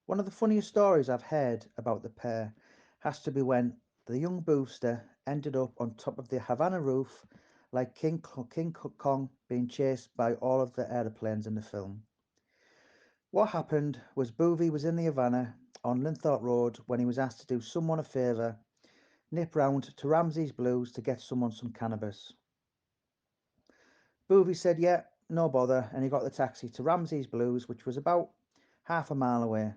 One of the funniest stories I've heard about the pair has to be when the young Booster ended up on top of the Havana roof like King Kong being chased by all of the aeroplanes in the film. What happened was Boovie was in the Havana on Linthorpe Road when he was asked to do someone a favour, nip round to Ramsey's Blues to get someone some cannabis. Boovie said, yeah, no bother, and he got the taxi to Ramsey's Blues, which was about half a mile away.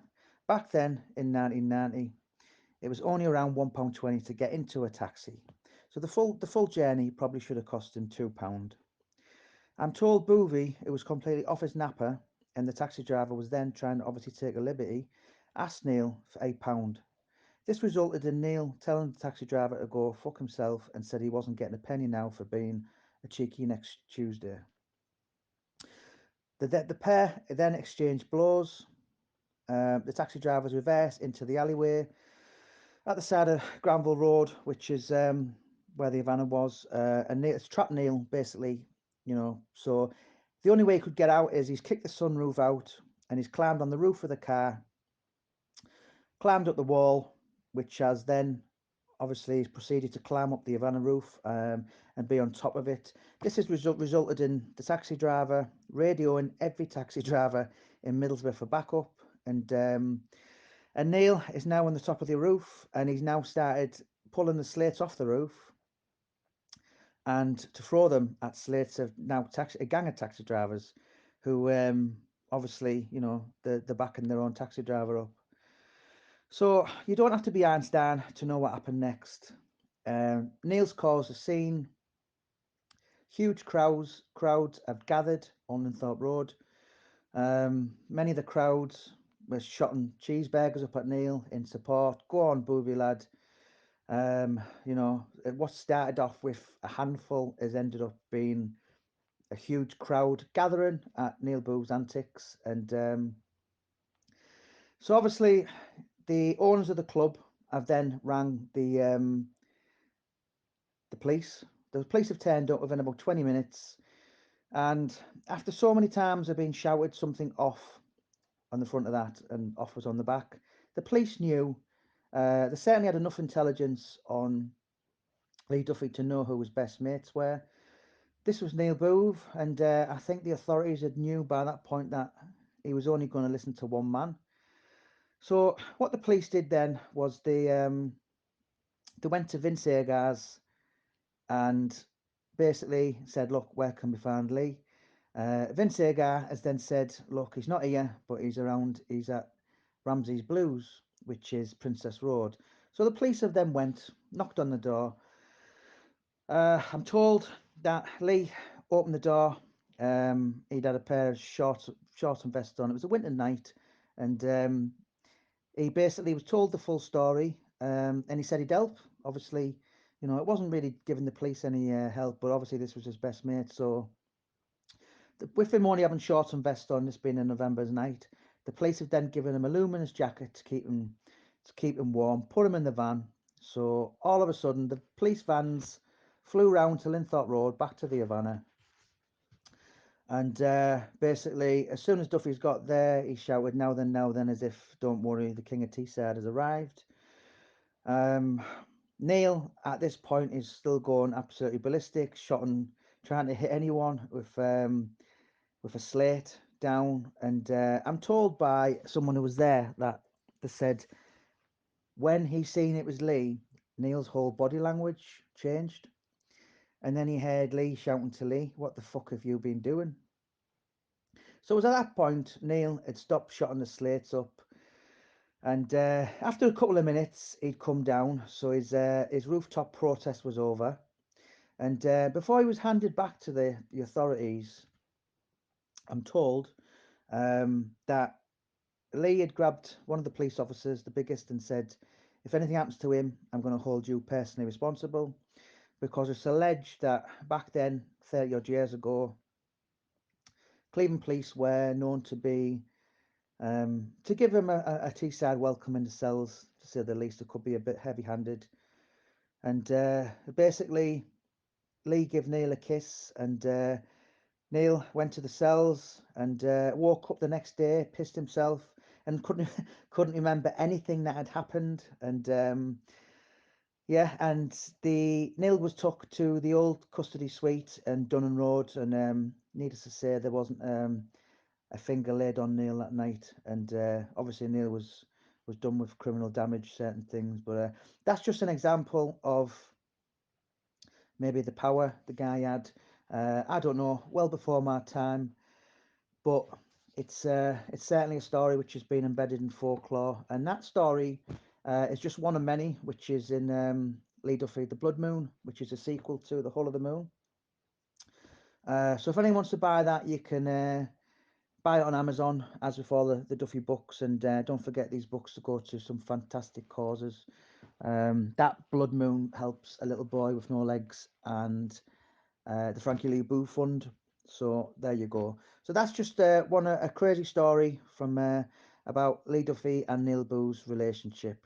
Back then, in 1990, it was only around £1.20 to get into a taxi. So the full journey probably should have cost him £2. I'm told Boovie, who was completely off his napper, and the taxi driver was then trying to obviously take a liberty, asked Neil for £8. This resulted in Neil telling the taxi driver to go fuck himself and said he wasn't getting a penny now for being a cheeky next Tuesday. The pair then exchanged blows. The taxi drivers reversed into the alleyway at the side of Granville Road, which is where the Havana was, and it's trapped Neil basically. So the only way he could get out is he's kicked the sunroof out and he's climbed on the roof of the car, climbed up the wall, which has then obviously proceeded to climb up the Havana roof and be on top of it. This has resulted in the taxi driver radioing every taxi driver in Middlesbrough for backup, and Neil is now on the top of the roof, and he's now started pulling the slates off the roof and to throw them at slates of now a gang of taxi drivers who obviously they're backing their own taxi driver up. So you don't have to be Einstein to know what happened next. Neil's caused a scene. Huge crowds have gathered on Linthorpe Road. Many of the crowds were shotting cheeseburgers up at Neil in support. Go on, booby lad. What started off with a handful has ended up being a huge crowd gathering at Neil Boo's antics. And so obviously the owners of the club have then rang the police. The police have turned up within about 20 minutes. And after so many times they've been shouted something off on the front of that and off was on the back, the police knew, they certainly had enough intelligence on Lee Duffy to know who his best mates were. This was Neil Booth, and I think the authorities had knew by that point that he was only going to listen to one man. So what the police did then was they went to Vince Agar's and basically said, look, where can we find Lee? Vince Agar has then said, look, he's not here, but he's around, he's at Ramsey's Blues, which is Princess Road. So the police have then went, knocked on the door. I'm told that Lee opened the door. He'd had a pair of shorts and vest on. It was a winter night, and he basically was told the full story, and he said he'd help. Obviously, it wasn't really giving the police any help, but obviously this was his best mate. So with him only having shorts and vest on, this being a November's night, the police have then given him a luminous jacket to keep him warm, put him in the van. So all of a sudden, the police vans flew round to Linthorpe Road, back to the Havana. And basically, as soon as Duffy's got there, he shouted, now then, as if, don't worry, the King of Teesside has arrived. Um, Neil, at this point, is still going absolutely ballistic, trying to hit anyone with a slate down. And I'm told by someone who was there that they said when he seen it was Lee, Neil's whole body language changed. And then he heard Lee shouting to Lee, what the fuck have you been doing? So it was at that point Neil had stopped shotting the slates up. And after a couple of minutes, he'd come down. So his rooftop protest was over. And before he was handed back to the authorities, I'm told that Lee had grabbed one of the police officers, the biggest, and said, if anything happens to him, I'm going to hold you personally responsible. Because it's alleged that back then, 30 odd years ago, Cleveland police were known to give him a Teesside welcome in the cells, to say the least. It could be a bit heavy handed. And basically, Lee gave Neil a kiss, and Neil went to the cells and woke up the next day, pissed himself. and couldn't couldn't remember anything that had happened. And yeah, and the Neil was took to the old custody suite in Dunnan Road, and needless to say, there wasn't a finger laid on Neil that night. And obviously, Neil was done with criminal damage, certain things. But that's just an example of maybe the power the guy had. I don't know, well before my time, but it's certainly a story which has been embedded in folklore, and that story is just one of many, which is in Lee Duffy, The Blood Moon, which is a sequel to The Hull of the Moon. So if anyone wants to buy that, you can buy it on Amazon, as with all the Duffy books, and don't forget these books to go to some fantastic causes. That Blood Moon helps a little boy with no legs, and the Frankie Lee Boo Fund. So there you go. So that's just a crazy story from about Lee Duffy and Neil Boo's relationship.